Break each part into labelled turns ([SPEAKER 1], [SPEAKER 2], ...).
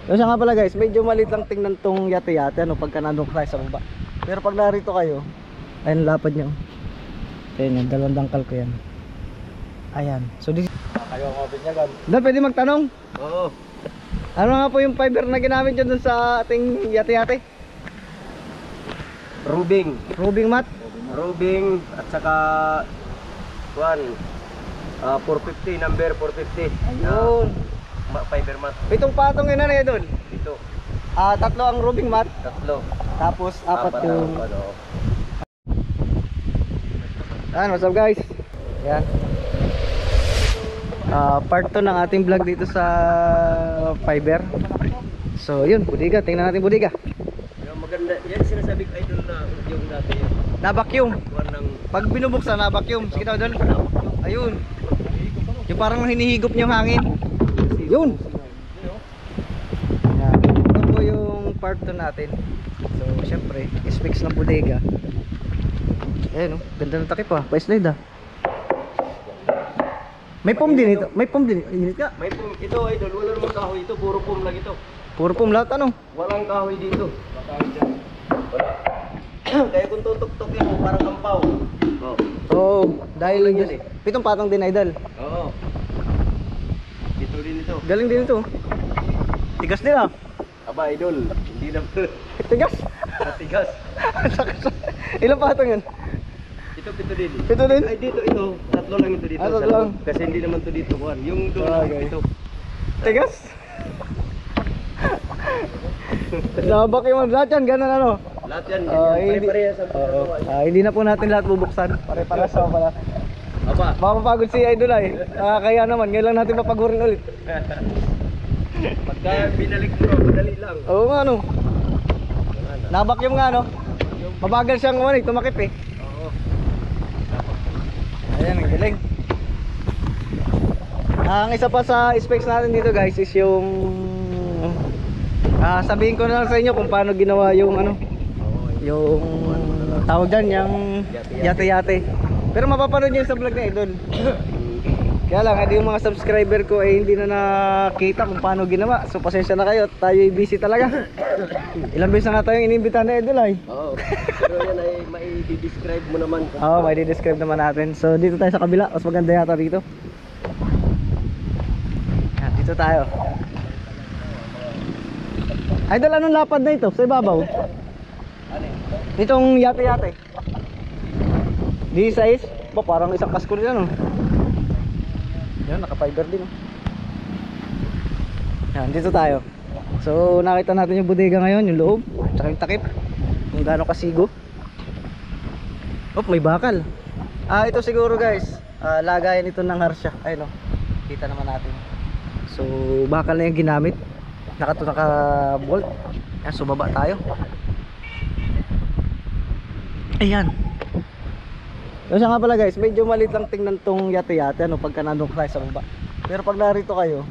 [SPEAKER 1] So siya nga pala guys, medyo maliit lang tingnan tong yate-yate ano, pagka nandun tayo sa baba. Pero pag narito kayo, ayun lapad nyo. Ayun yan, dalawang dangkal ko yan. Ayan, so this
[SPEAKER 2] Kayo ang binyagan.
[SPEAKER 1] Dan, pwede magtanong?
[SPEAKER 2] Oo.
[SPEAKER 1] Ano nga po yung fiber na ginamit dyan dun sa ating yate-yate?
[SPEAKER 2] Rubing.
[SPEAKER 1] Rubing mat?
[SPEAKER 2] Rubing at saka 450, number 450.
[SPEAKER 1] Ayun.
[SPEAKER 2] Fiber mat.
[SPEAKER 1] Itong patong yun ano yun dun?
[SPEAKER 2] Dito.
[SPEAKER 1] Tatlo ang rubing mat.
[SPEAKER 2] Tatlo.
[SPEAKER 1] Tapos apat yung...
[SPEAKER 2] Ano.
[SPEAKER 1] Ayan, what's up guys? Ayan. Part 2 ng ating vlog dito sa fiber. So yun, bodega. Tingnan natin bodega.
[SPEAKER 2] Yung maganda. Yan sinasabi ko idol na yung dati yun.
[SPEAKER 1] Na-vacuum.
[SPEAKER 2] Kuwan ng...
[SPEAKER 1] Pag binubuksan, na-vacuum. Sige daw doon. Ayun. Yung parang hinihigop niyo yung hangin. Yun. Ayan. Ito po yung part 2 natin. So syempre, specs ng bodega. Ayan oh, ganda ng takip ah. Pa-slide ah. May foam din ito. May foam din. Init ka.
[SPEAKER 2] May pum. Ito idol. Wala namang kahoy ito. Puro pum lang ito.
[SPEAKER 1] Puro foam lahat ano?
[SPEAKER 2] Walang kahoy dito. Wala. Kaya kung tutok-tokin mo parang kampaw. Oo.
[SPEAKER 1] Oo. Dahil
[SPEAKER 2] Yan eh.
[SPEAKER 1] pitong patong din idol.
[SPEAKER 2] Oo. Ito din ito.
[SPEAKER 1] Galing din ito. Tigas din ah.
[SPEAKER 2] Aba idol. Hindi na
[SPEAKER 1] Tigas.
[SPEAKER 2] matigas.
[SPEAKER 1] Ilang patong yan?
[SPEAKER 2] Ito pito din.
[SPEAKER 1] Pito din?
[SPEAKER 2] Ay dito ito. Tatlo lang ito dito.
[SPEAKER 1] Tatlo
[SPEAKER 2] sa
[SPEAKER 1] lang.
[SPEAKER 2] loob. Kasi hindi naman to dito kuhan. Yung doon
[SPEAKER 1] Okay.
[SPEAKER 2] ito.
[SPEAKER 1] Tigas? Nabak yung lahat yan, ganun ano?
[SPEAKER 2] Lahat yan.
[SPEAKER 1] Hindi,
[SPEAKER 2] Pare-pareha sa
[SPEAKER 1] hindi na po natin lahat bubuksan. Pare-para sa pala.
[SPEAKER 2] Aba.
[SPEAKER 1] Mapapagod si Idol ay. Kaya naman, ngayon lang natin papagurin ulit.
[SPEAKER 2] Pagka binalik mo, madali lang.
[SPEAKER 1] Oo nga ano. Nabak yung nga ano. Mabagal siyang tumakip eh.
[SPEAKER 2] Oo.
[SPEAKER 1] Ayan, ang galing. Ang isa pa sa specs natin dito guys is yung sabihin ko na lang sa inyo kung paano ginawa yung ano, yung tawag dyan, yung yate-yate. Pero mapapanood nyo sa vlog na Idol. Kaya lang, yung mga subscriber ko ay hindi na nakita kung paano ginawa. So pasensya na kayo, tayo ay busy talaga. Ilang beses na nga tayong inimbita na Idol ay.
[SPEAKER 2] Oo. Pero yan ay mai-describe mo naman.
[SPEAKER 1] Oo, may di-describe naman natin. So dito tayo sa kabila, mas maganda yata dito. Yan, dito tayo. Idol, anong lapad na ito sa ibabaw? Itong yate-yate. Di size? Ba, parang isang kasko rin ano. Yan, naka-fiber din. Yan, dito tayo. So nakita natin yung bodega ngayon, yung loob, tsaka yung takip, kung gaano kasigo. Oh, may bakal. Ito siguro guys, lagayan ito ng harsha. Ayun oh, kita naman natin. So bakal na yung ginamit. Naka-bolt. Yan, so baba tayo. Ayan. So siya nga pala guys, medyo maliit lang tingnan tong yate-yate ano, pagka nandun tayo sa baba. Pero pag narito kayo,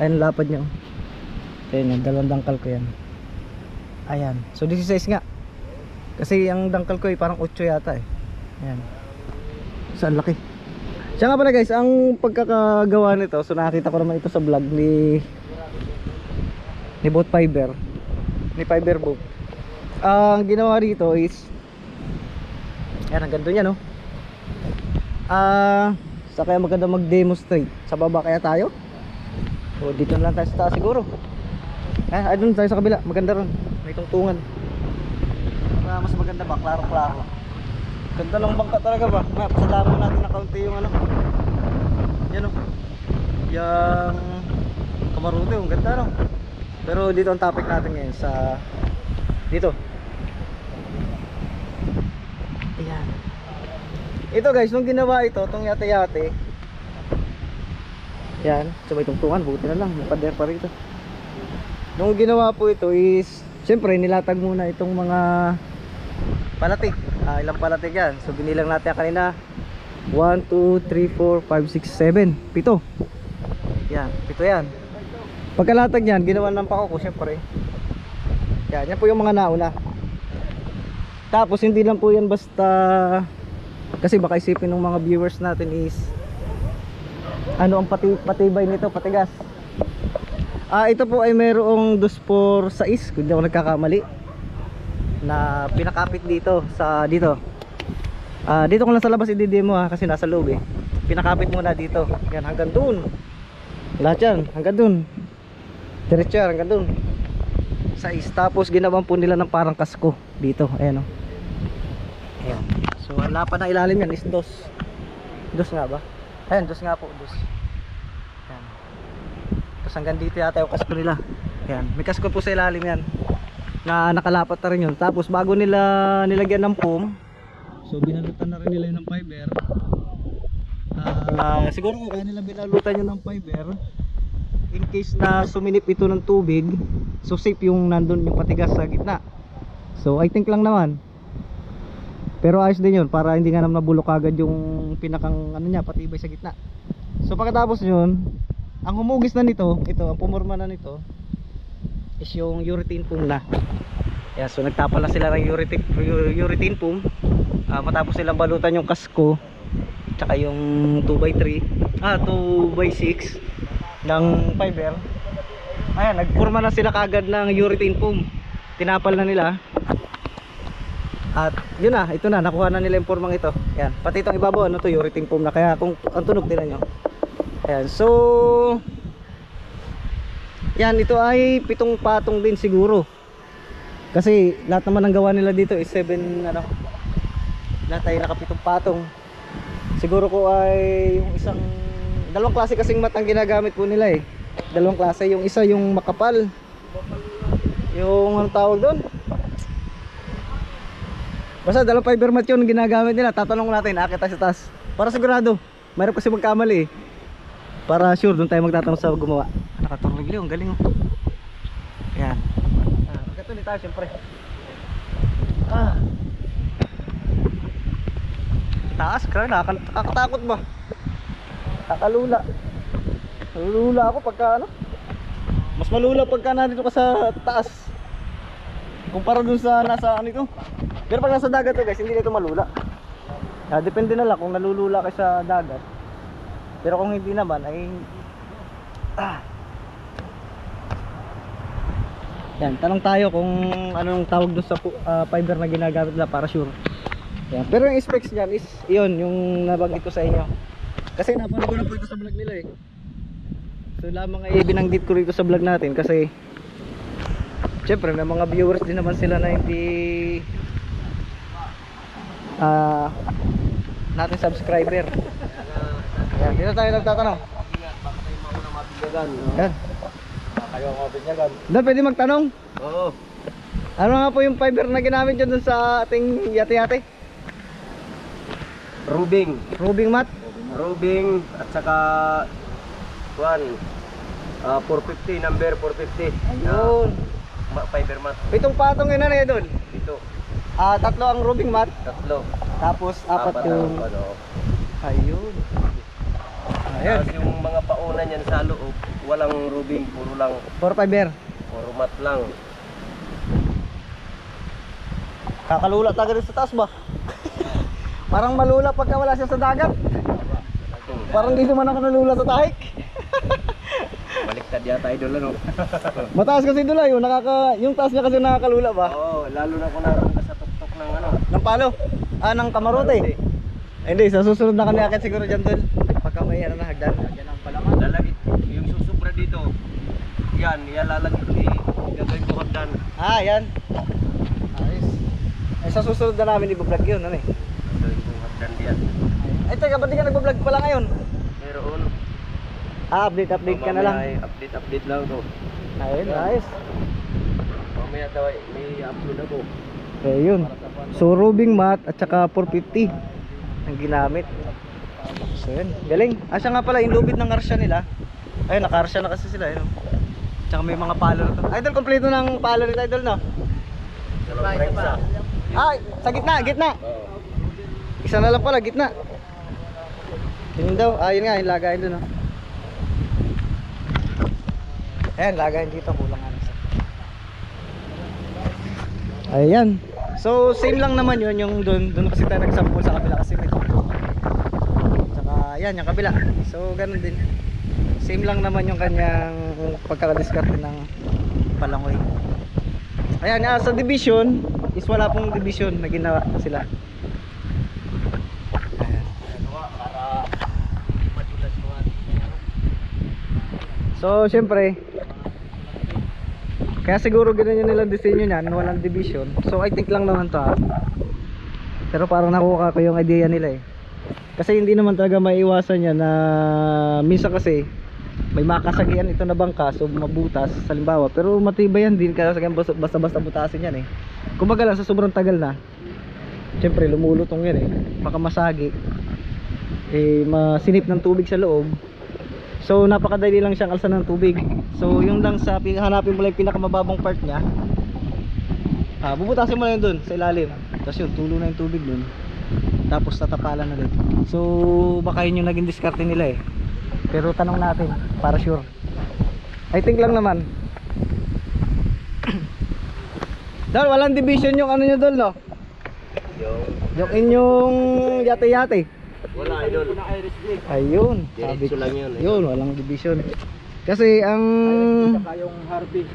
[SPEAKER 1] ayun lapad nyo. Ayun, dalawang dangkal ko yan. Ayan, so this is size nga. Kasi ang dangkal ko ay parang 8 yata eh. Ayan. Saan laki. Siya nga pala guys, ang pagkakagawa nito, so nakita ko naman ito sa vlog ni Boat Fiber, ni Fiber Boat. Ang ginawa rito is ayan, ang ganda niya no. Sa kaya maganda mag-demonstrate. Sa baba kaya tayo? O dito na lang tayo sa taas siguro. Ay doon tayo sa kabila, maganda ron. May tungtungan. Mas maganda ba, klaro-klaro. Ganda lang bangka talaga ba. Pasadamo natin na kaunti yung ano. Yan o. Yung Kamaruto, yung ganda no. Pero dito ang topic natin ngayon sa dito. Ayan. Ito guys, nung ginawa ito, itong yate-yate. Yan, so may tungtungan, buti na lang, may pader pa rito. Nung ginawa po ito is, syempre nilatag muna itong mga palatig. Ilang palatig yan. So binilang natin kanina 1, 2, 3, 4, 5, 6, 7 7 yan, 7 yan. Pagkalatag yan, ginawa ng pakoko syempre. Yan po yung mga nauna. Tapos hindi lang po yan basta, kasi baka isipin ng mga viewers natin is ano ang patibay nito, patigas. Ito po ay mayroong 2 por 6 kung di ako nagkakamali na pinakapit dito sa dito. Dito ko lang sa labas i-demo kasi nasa loob eh. Pinakapit muna dito. Yan hanggang doon. Lahat yan hanggang doon. Diretso yan hanggang doon. 6. Tapos ginawan po nila ng parang kasko dito. Ayan o. Ayan. So wala pa na ilalim yan is 2. 2 nga ba? Ayan 2 nga po 2. Ayan. Tapos hanggang dito yata yung kasko nila. Ayan. May kasko po sa ilalim yan na nakalapat na rin yun. Tapos bago nila nilagyan ng foam, so binalutan na rin nila yun ng fiber. Siguro kung kaya nila binalutan yun ng fiber, in case na suminip ito ng tubig, so safe yung nandun yung patigas sa gitna. So I think lang naman, pero ayos din yun para hindi nga naman nabulok agad yung pinakang ano niya, patibay sa gitna. So pagkatapos yun, ang humugis na nito, ito ang pumorma na nito is yung urethane foam na. Yeah, so nagtapa lang sila ng urethane foam matapos silang balutan yung kasko tsaka yung 2x3 2x6 ng fiber. Ayan, nagforma na sila kagad ng urethane foam, tinapal na nila at yun na, ito na, nakuha na nila yung formang ito. Ayan, pati itong ibabaw ano to, urethane foam na, kaya kung ang tunog din nyo. Ayan, so yan, ito ay 7 patong din siguro. Kasi lahat naman ng gawa nila dito is 7 ano. Lahat ay naka 7 patong. Siguro ko ay yung isang dalawang klase kasing mat ang ginagamit po nila eh. Dalawang klase, yung isa yung makapal. Yung anong tawag doon? Basta dalawang fiber mat yun ginagamit nila. Tatanong natin, akit tayo sa taas. Para sigurado, mayroon kasi magkamali eh. Para sure doon tayo magtatanong sa gumawa. Nakaturligli, ang galing oh. Ayan. Magkatuloy tayo siyempre. Taas, grabe, nakakatakot ba? Kakalula. Nalulula ako pagka ano. Mas malula pagka nandito ka sa taas kumpara dun sa nasa ano ito. Pero pag nasa dagat to guys, hindi na ito malula. Depende na lang kung nalulula ka sa dagat. Pero kung hindi naman ay yan, tanong tayo kung anong tawag doon sa fiber na ginagamit nila para sure. Yan. Pero yung specs niyan is yun, yung nabanggit ko sa inyo. Kasi napanood ko na po ito sa vlog nila eh. So lamang ay binanggit ko rito sa vlog natin kasi syempre may mga viewers din naman sila na hindi natin subscriber. Yan, dito tayo nagtatanong.
[SPEAKER 2] Baka tayo mauna mabigyagan.
[SPEAKER 1] Yan.
[SPEAKER 2] Kayo ang mabigyagan.
[SPEAKER 1] Doon pwede magtanong.
[SPEAKER 2] Oo.
[SPEAKER 1] Ano nga po yung fiber na ginamit dyan dun sa ating yate-yate?
[SPEAKER 2] Rubing.
[SPEAKER 1] Rubing mat?
[SPEAKER 2] Rubing at saka 450, number 450.
[SPEAKER 1] Ayun.
[SPEAKER 2] Fiber mat.
[SPEAKER 1] 7 patong yun ano yun doon?
[SPEAKER 2] Dito.
[SPEAKER 1] 3 ang rubing mat.
[SPEAKER 2] 3.
[SPEAKER 1] Tapos 4 yung...
[SPEAKER 2] ano.
[SPEAKER 1] Ayun. Ayun.
[SPEAKER 2] Tapos yung mga pauna niyan sa loob, walang rubing, puro lang,
[SPEAKER 1] 4 fiber.
[SPEAKER 2] puro mat lang.
[SPEAKER 1] Kakalula taga rin sa taas ba? Parang malula pagka wala siya sa dagat. Parang di naman ako nalula sa tahik.
[SPEAKER 2] Baliktad yata idol ano.
[SPEAKER 1] Mataas kasi doon yung yung taas niya kasi nakakalula ba?
[SPEAKER 2] Oo, lalo na kung naroon ka sa tuktok ng ano.
[SPEAKER 1] Ng palo? Ng kamarote? Hindi, sa susunod na kami akit siguro dyan doon. Pagka may ano na hagdan. Yan ang palaman.
[SPEAKER 2] Lalagit yung susubra dito. Yan lalagit gagawin ko hagdan.
[SPEAKER 1] Yan. Ayos. Ay sa susunod na namin i-vlog yun, ano eh.
[SPEAKER 2] Gagawin ko hagdan diyan.
[SPEAKER 1] Ay teka, ba't di ka nag-vlog pala ngayon?
[SPEAKER 2] Meron.
[SPEAKER 1] Update ka na lang.
[SPEAKER 2] Update lang to.
[SPEAKER 1] Ayun, ayos.
[SPEAKER 2] Mamaya daw may upload ako.
[SPEAKER 1] Ayun. So rubing mat at saka 450 ang ginamit. So yun, galing. Siya nga pala yung lubid ng arsya nila. Ayun, naka-arsya na kasi sila, yun. Tsaka may mga palo na to. Idol, kompleto ng palo nito, idol, no? Sa gitna.
[SPEAKER 2] Oo.
[SPEAKER 1] Isa na lang pala, gitna. Yun daw, yun nga, yung lagayin doon, no? Ayan, lagayin dito, kulang nga isa. Ayan. So, same lang naman yun, yung doon kasi tayo nagsample sa kabila kasi may tuktok. Tsaka, yan, yung kabila. So, ganun din. Same lang naman yung kanyang pagkakadiskarte ng palangoy. Ayan, sa division is wala pong division na ginawa sila. Ayan. So syempre, kaya siguro ganun yung nilang disenyo niyan, walang division. So I think lang naman to pero parang nakuha ko yung idea nila kasi hindi naman talaga maiiwasan yan na minsan kasi may makasagian ito na bangka, so mabutas halimbawa, pero matibay yan, din kasi basta-basta butasin yan kumbaga lang sa sobrang tagal na syempre lumulutong yan baka masagi masinip ng tubig sa loob. So napakadali lang siyang alsan ng tubig. So yung lang sa hanapin mo lang yung pinakamababang part niya, bubutasin mo lang yun dun sa ilalim, tapos yun tulo na yung tubig dun, tapos tatapalan na din. So baka yun yung naging diskarte nila pero tanong natin para sure. I think lang naman Dol, walang division yung ano nyo Dol, no? Yung inyong yate-yate.
[SPEAKER 2] Wala, idol.
[SPEAKER 1] Ayun, sabi
[SPEAKER 2] Diretso
[SPEAKER 1] ko.
[SPEAKER 2] lang yun.
[SPEAKER 1] Yun, walang division. Kasi ang
[SPEAKER 2] yung Harvey.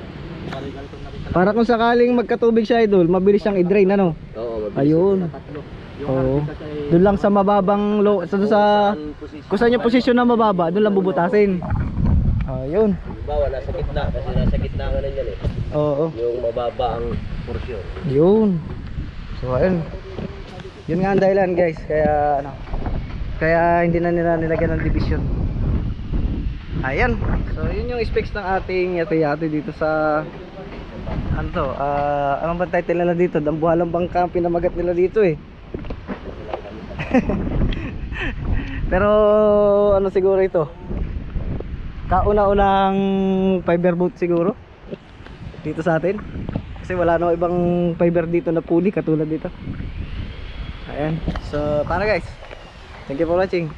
[SPEAKER 1] para kung sakaling magkatubig siya idol, mabilis siyang i-drain ano.
[SPEAKER 2] Oo,
[SPEAKER 1] Ayun. Oo. Doon lang sa mababang sa kung saan yung posisyon na mababa, doon lang bubutasin. Ayun.
[SPEAKER 2] Bawa nasa gitna kasi nasa gitna nga na yan
[SPEAKER 1] Oo.
[SPEAKER 2] Yung mababa ang porsyon.
[SPEAKER 1] Yun. So ayun. Yun nga ang dahilan guys, kaya kaya hindi na nila nilagyan ng division. Ayan. So yun yung specs ng ating yate-yate dito sa ano to, anong bang title nila dito? Dambuhalang Bangka ang pinamagat nila dito Pero ano siguro ito? Kauna-unang fiber boat siguro dito sa atin. Kasi wala na ibang fiber dito na puli katulad dito. Ayan. So, paano guys? Thank you for watching.